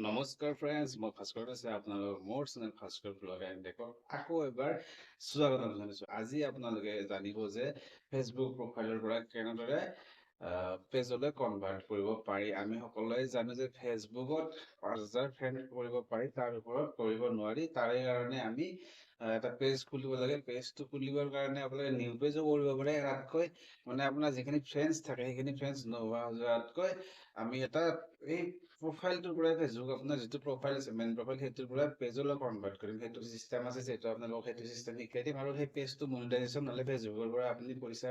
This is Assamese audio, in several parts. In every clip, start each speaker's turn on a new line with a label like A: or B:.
A: নমস্কাৰ ফ্ৰেণ্ডছ, মই ভাস্কৰ আছে আপোনালোকৰ মোৰ চেনেল ভাস্কৰ ব্লগ এণ্ড ডেকত আকৌ এবাৰ স্বাগতম জনাইছোঁ। আজি আপোনালোকে জানিব যে ফেচবুক প্ৰফাইলৰ পৰা কেনেদৰে পেজলৈ কনভাৰ্ট কৰিব পাৰি। আমি সকলোৱে জানো যে ফেচবুকত 5,000 ফ্ৰেণ্ড কৰিব পাৰি, তাৰ ওপৰত কৰিব নোৱাৰি। তাৰে কাৰণে আমি এটা পেজ খুলিব লাগে। পেজটো খুলিবৰ কাৰণে আপোনালোকে নিউ পেজো কৰিব পাৰে। তাতকৈ আপোনাৰ যিখিনি ফ্ৰেণ্ডছ থাকে সেইখিনি ফ্ৰেণ্ডছ নোহোৱা যোৱাতকৈ আমি এটা এই প্ৰফাইলটোৰ পৰাই ফেচবুক আপোনাৰ যিটো প্ৰফাইল আছে মেইন প্ৰফাইল সেইটোৰ পৰা পেজলৈ কনভাৰ্ট কৰিম। সেইটো চিষ্টেম আছে, যিহেতু আপোনালোকক সেইটো চিষ্টেম শিকাই দিম। আৰু সেই পেজটো মনিটাইজেশ্যন হ'লে ফেচবুকৰ পৰা আপুনি পইচা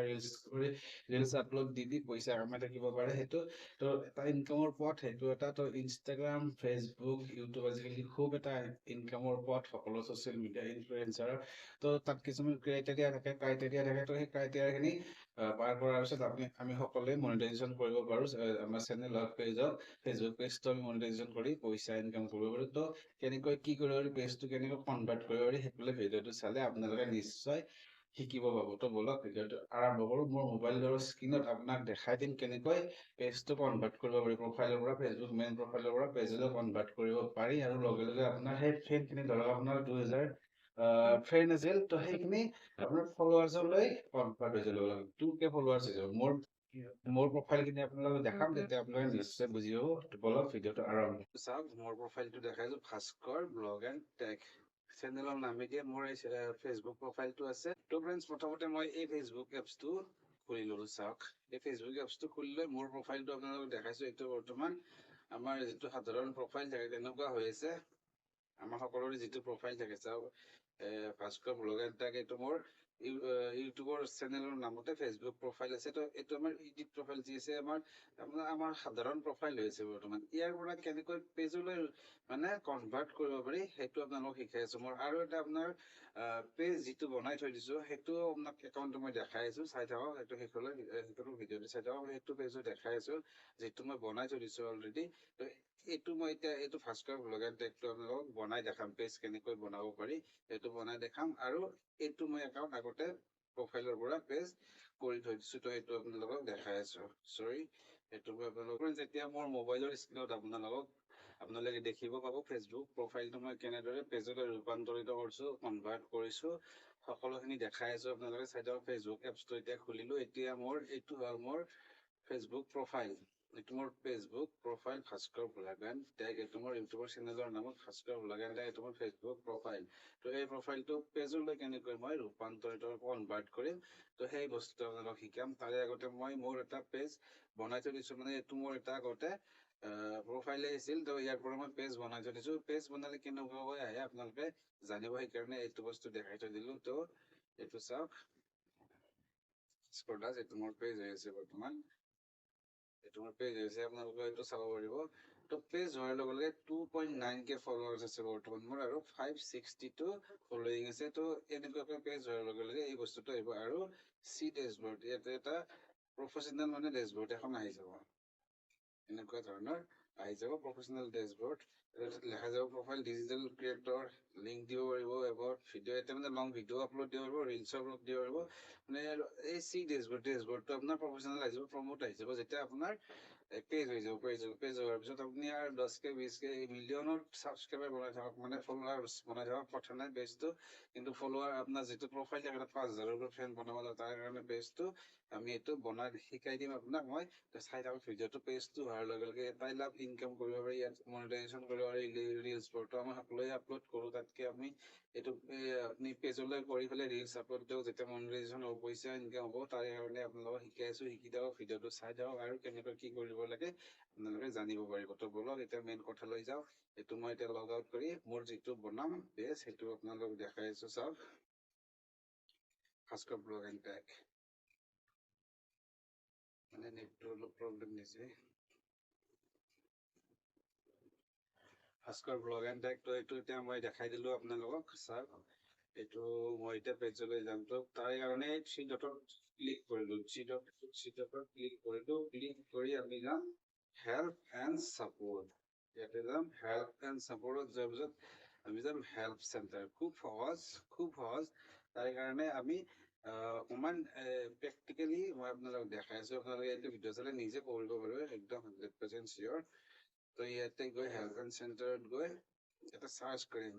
A: ৰিলচ আপলোড দি পইচা কামাই থাকিব পাৰে। সেইটো তো এটা ইনকামৰ পথ। সেইটো এটা তো ইনষ্টাগ্ৰাম, ফেচবুক, ইউটিউব আজিকালি খুব এটা ইনকামৰ পথ সকলো ছ'চিয়েল মিডিয়া ইনফ্লুৱেঞ্চাৰ। তো তাত কিছুমান ক্ৰাইটেৰিয়া থাকে তো সেই ক্ৰাইটেৰিয়াখিনি পাৰ কৰাৰ পিছত আমি সকলোৱে মনিটাইজেশ্যন কৰিব পাৰোঁ। আমাৰ চেনেল হওক পেজক ফেচবুক পেজটো আমি মনিটাইজেশ্যন কৰি পইচা ইনকাম কৰিব পাৰোঁ। তো কেনেকৈ কি কৰিব পাৰি, পেজটো কেনেকৈ কনভাৰ্ট কৰিব পাৰি, সেইটোলৈ ভিডিঅ'টো চালে আপোনালোকে নিশ্চয় শিকিব পাব। তো বলক ভিডিঅ'টো আৰম্ভ কৰোঁ। মোৰ মোবাইলৰ স্ক্ৰীণত আপোনাক দেখাই দিম কেনেকৈ পেজটো কনভাৰ্ট কৰিব পাৰি। প্ৰফাইলৰ পৰা ফেচবুক মেইন প্ৰফাইলৰ পৰা পেজলৈ কনভাৰ্ট কৰিব পাৰি। আৰু লগে লগে আপোনাৰ সেই ফ্ৰেণ্ডখিনি ধৰক আপোনাৰ 2,000 ফ্ৰেণ্ড আছিল, তো সেইখিনি আপোনাৰ ফলোৱাৰ্ছলৈ কনভাৰ্ট হৈ যাব। 2K ফলোৱাৰ্ছ হৈ যাব। মোৰ প্ৰফাইলখিনি আপোনালোকক দেখাম, তেতিয়া আপোনালোকে নিশ্চয় বুজি পাব। বলক ভিডিঅ'টো আৰম্ভ। চাওক, মোৰ প্ৰফাইলটো দেখাইছো, ভাস্কৰ ব্লগ এণ্ড টেক চেনেলৰ নামেদিয়ে মোৰ এই ফেচবুক প্ৰফাইলটো আছে। তো ফ্ৰেণ্ডছ, প্ৰথমতে মই এই ফেচবুক এপছটো খুলি ল'লো। চাওক, এই ফেচবুক এপছটো খুলি লৈ মোৰ প্ৰফাইলটো আপোনালোকক দেখাইছো। এইটো বৰ্তমান আমাৰ যিটো সাধাৰণ প্ৰফাইল থাকে তেনেকুৱা হৈ আছে। আমাৰ সকলোৰে যিটো প্ৰফাইল থাকে, চাওক ভাস্কৰ ব্লগ এণ্ড টেক, এইটো মোৰ ইউটিউবৰ চেনেলৰ নামতে ফেচবুক প্ৰফাইল আছে। তো এইটো আমাৰ ইডিট প্ৰফাইল যি আছে আমাৰ সাধাৰণ প্ৰফাইল হৈ আছে বৰ্তমান। ইয়াৰ পৰা কেনেকৈ পেজলৈ কনভাৰ্ট কৰিব পাৰি সেইটো আপোনালোকক শিকাই আছো। মোৰ আৰু এটা আপোনাৰ পেজ যিটো বনাই থৈ দিছো, সেইটো আপোনাক একাউণ্টটো মই দেখাই আছো, চাই থাকক। সেইটো শেষলৈ সেইটো ভিডিঅ'টো চাই থাকক। সেইটো পেজো দেখাই আছো যিটো মই বনাই থৈ দিছো অলৰেডি। এইটো মই এতিয়া এইটো ভাস্কৰ ব্লগ এণ্ড টেকটো আপোনালোকক বনাই দেখাম। পেজ কেনেকৈ বনাব পাৰি সেইটো বনাই দেখাম। আৰু এইটো মই একাউণ্ট আগতে প্ৰফাইলৰ পৰা পেজ কৰি থৈ দিছো, তো সেইটো আপোনালোকক দেখাই আছো। চৰি, সেইটো আপোনালোকৰ যেতিয়া মোৰ মোবাইলৰ স্ক্ৰীণত আপোনালোকে দেখিব পাব ফেচবুক প্ৰফাইলটো মই কেনেদৰে পেজলৈ ৰূপান্তৰিত কৰিছো, কনভাৰ্ট কৰিছো, সকলোখিনি দেখাই আছো। আপোনালোকে চাই থাকক। ফেচবুক এপছটো এতিয়া খুলিলো। এতিয়া এইটো হ'ল মোৰ ফেচবুক প্ৰফাইল। এইটো মোৰ Facebook profile Bhaskar blog and tech. এইটো মোৰ ইউটিউবৰ চেনেলৰ নামত ভাস্কৰ ব্লগ এণ্ড টেক। এইটো মোৰ ফেচবুক প্ৰফাইল। তো এই প্ৰফাইলটো পেজলৈ কেনেকৈ মই ৰূপান্তৰিত কনভাৰ্ট কৰিম, তো সেই বস্তুটো আপোনালোকক শিকাম। তাৰে আগতে মই মোৰ এটা পেজ বনাই থৈ দিছো। এইটো মোৰ এটা আগতে প্ৰফাইলে আছিল, তো ইয়াৰ পৰা মই পেজ বনাই থৈ দিছো। পেজ বনালে কেনেকুৱাকৈ আহে আপোনালোকে জানিব, সেইকাৰণে এইটো বস্তু দেখাই থৈ দিলো। তো এইটো চাওক, এইটো মোৰ পেজ হৈ আছে বৰ্তমান। এইটো মোৰ পেজ হৈছে, আপোনালোকে এইটো চাব পাৰিব। তো পেজ হোৱাৰ লগে লগে 2.9K ফলোৱাৰ্ছ আছে বৰ্তমান মোৰ, আৰু 562 ফলোয়িং আছে। তো এনেকুৱাকৈ পেজ হোৱাৰ লগে লগে এই বস্তুটো আহিব। আৰু চি ডেছবৰ্ড, ইয়াতে এটা প্ৰফেচনেল ডেছবৰ্ড এখন আহি যাব। এনেকুৱা ধৰণৰ আহি যাব প্ৰফেচনেল ডেছবৰ্ড। লেখা যাব প্ৰফাইল ডিজিটেল ক্ৰিয়েটৰ, লিংক দিব পাৰিব, এবাউট ভিডিঅ', এতিয়া লং ভিডিঅ' আপলোড দিব পাৰিব, ৰিলছ আপলোড দিব পাৰিব। এই চি ডেছবৰ্ডটো আপোনাৰ প্ৰফেচনেল আহি যাব, প্ৰমোট আহি যাব। যেতিয়া আপোনাৰ পেজ হৈ যাব, পেজ হোৱাৰ পিছত আপুনি আৰু 10K 20K মিলিয়নত ছাবস্ক্ৰাইবাৰ বনাই থাকক, ফলোৱাৰ্ছ বনাই থাকক, কথা নাই। পেজটো কিন্তু ফলোৱাৰ আপোনাৰ যিটো প্ৰফাইল থাকে 5,000ৰ পৰা ফ্ৰেণ্ড বনাব লাগে, তাৰ কাৰণে পেজটো আমি এইটো বনাই শিকাই দিম আপোনাক মই। চাই থাকক ভিডিঅ'টো। পেজটো হোৱাৰ লগে লগে এটাই লাভ, ইনকাম কৰিব পাৰি। ইয়াত মনিটাইজেশ্যন কৰিব পাৰি। ৰিলছবোৰটো আমি সকলোৱে আপলোড কৰোঁ। তাতকৈ আমি এইটো আপুনি পেজলৈ কৰি পেলাই ৰিলছ আপলোড দিয়ক, যেতিয়া মনিটাইজেশ্যন হ'ব, পইচা ইনকাম হ'ব। তাৰে কাৰণে আপোনালোকক শিকাই আছোঁ, শিকি থাকক। ভিডিঅ'টো চাই থাকক আৰু কেনেকৈ কি কৰিব লাগে আপোনালোকে জানিব পাৰিব। তো বলক এতিয়া মেইন কথালৈ যাওঁ। এইটো মই এতিয়া লগ আউট কৰি মোৰ যিটো বনাম পেজ সেইটো আপোনালোকক দেখাই আছোঁ। চাওক, ভাস্কৰ ব্লগ এণ্ড টেক। নেটটো অলপ প্ৰব্লেম দিছে। ভাস্কৰ ব্লগ এণ্ড টেক, তো এইটো এতিয়া মই দেখাই দিলোঁ আপোনালোকক। চাওক, এইটো মই এতিয়া পেজলৈ যাম। তো তাৰ কাৰণে থ্ৰী ডটত ক্লিক কৰিলোঁ। থ্ৰী ডটত ক্লিক কৰিলোঁ। ক্লিক কৰি আমি যাম হেল্প এণ্ড ছাপোৰ্ট। ইয়াতে যাম হেল্প এণ্ড ছাপোৰ্টত যোৱাৰ পিছত আমি যাম হেল্প চেণ্টাৰ। খুব সহজ। তাৰ কাৰণে আমি অকণমান প্ৰেক্টিকেলি মই আপোনালোকক দেখাই আছোঁ। আপোনালোকে এইটো ভিডিঅ' চালে নিজে কৰিব পাৰিব, একদম 100% চিয়'ৰ। তো ইয়াতে গৈ হেল্থ এণ্ড চেণ্টাৰত গৈ এটা চাৰ্চ কৰিম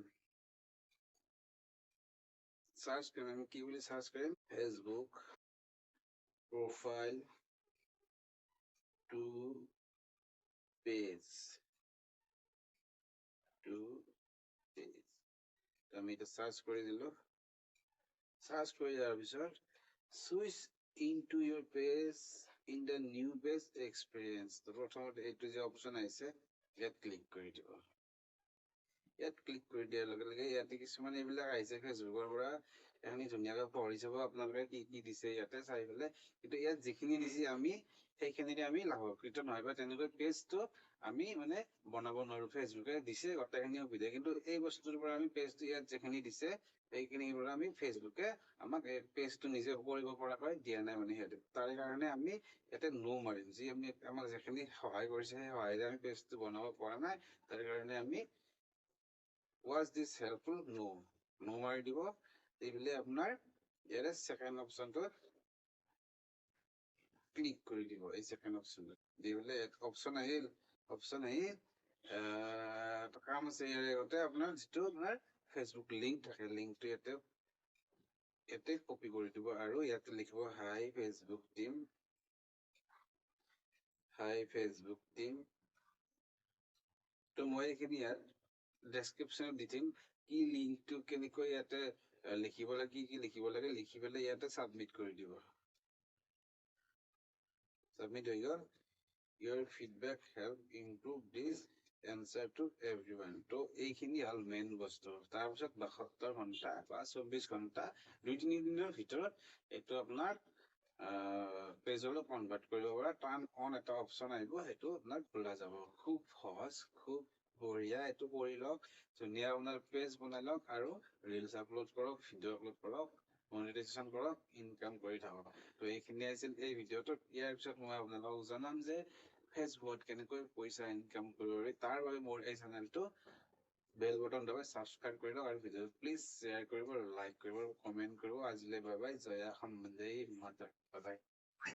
A: আমি কি বুলি চাৰ্চ কৰিম Facebook profile to page to page আমি এটা সার্চ করে দিল সার্চ করে দেওয়ার পিছত switch into your page in the new page experience তো প্রথমতে এইটো যে অপশন আহিছে ইয়াত ক্লিক কৰি দিব ইয়াত ক্লিক কৰি দিয়াৰ লগে লগে ইয়াতে কিছুমান এইবিলাক আহিছে ফেচবুকৰ পৰা এখনি ধুনীয়াকৈ পঢ়ি চাব আপোনালোকে কি কি দিছে ইয়াতে চাই পেলাই কিন্তু ইয়াত যিখিনি দিছে আমি সেইখিনিৰে আমি লাভকৃত নহয় বা তেনেকৈ পেজটো আমি মানে বনাব নোৱাৰো ফেচবুকে দিছে গোটেইখিনি সুবিধা কিন্তু এই বস্তুটোৰ পৰা আমি পেজটো ইয়াত যিখিনি দিছে সেইখিনিৰ পৰা আমি ফেচবুকে আমাক এই পেজটো নিজে কৰিব পৰাকৈ দিয়া নাই মানে সিহঁতে তাৰ কাৰণে আমি ইয়াতে নো মাৰিম যি আমি আমাক যিখিনি সহায় কৰিছে সেই সহায়েৰে আমি পেজটো বনাব পৰা নাই তাৰ কাৰণে আমি was this helpful no মাৰি দিব এইবুলি আপোনাৰ ইয়াৰে সেকেন্ড অপশনটো ক্লিক কৰি দিব এই সেকেন্ড অপশনটো দিবলে অপশন আহিল তো কাম আছে ইয়াৰে আগতে আপোনাৰ যেটো আপোনাৰ ফেসবুক লিংক থাকে লিংকটো ইয়াতে কপি কৰি দিব আৰু ইয়াতে লিখিব হাই ফেসবুক টিম তো মই এইখিনি ইয়াত ডেসক্ৰিপশনত দি দিম কি লিংকটো কেনেকৈ ইয়াতে লিখিব লাগে কি লিখিব লাগে লিখি পেলাই ইয়াতে সাবমিট কৰি দিব সাবমিট হৈ গ'ল your feedback help improve this answer to everyone তো এইখিনি হল মেইন বস্তু তাৰ পিছত 72 ঘণ্টা বা 24 ঘণ্টা 2-3 দিনৰ ভিতৰত এইটো আপোনাৰ পেজলৈ কনভাৰ্ট কৰিব পৰা টাৰ্ন অন এটা অপশন আহিব সেইটো আপোনাৰ খোলা যাব খুব সহজ খুব বঢ়িয়া এইটো কৰি লওক ধুনীয়া আপোনাৰ পেজ বনাই লওক আৰু ৰিলছ আপলোড কৰক ভিডিঅ' আপলোড কৰক মনিটাইজেশ্যন কৰক ইনকাম কৰি থাকক তো এইখিনি আছিল এই ভিডিঅ'টোত ইয়াৰ পিছত মই আপোনালোকক জনাম যে ফেচবুকত কেনেকৈ পইচা ইনকাম কৰিব পাৰি তাৰ বাবে মোৰ এই চেনেলটো বেল বটন দবাই সাবস্ক্ৰাইব কৰি লওক আৰু ভিডিঅ'টো প্লিজ শ্বেয়াৰ কৰিব লাইক কৰিব কমেন্ট কৰিব আজিলৈ বাই বাই জয় অসম বন্দে মাতৰম বাই বাই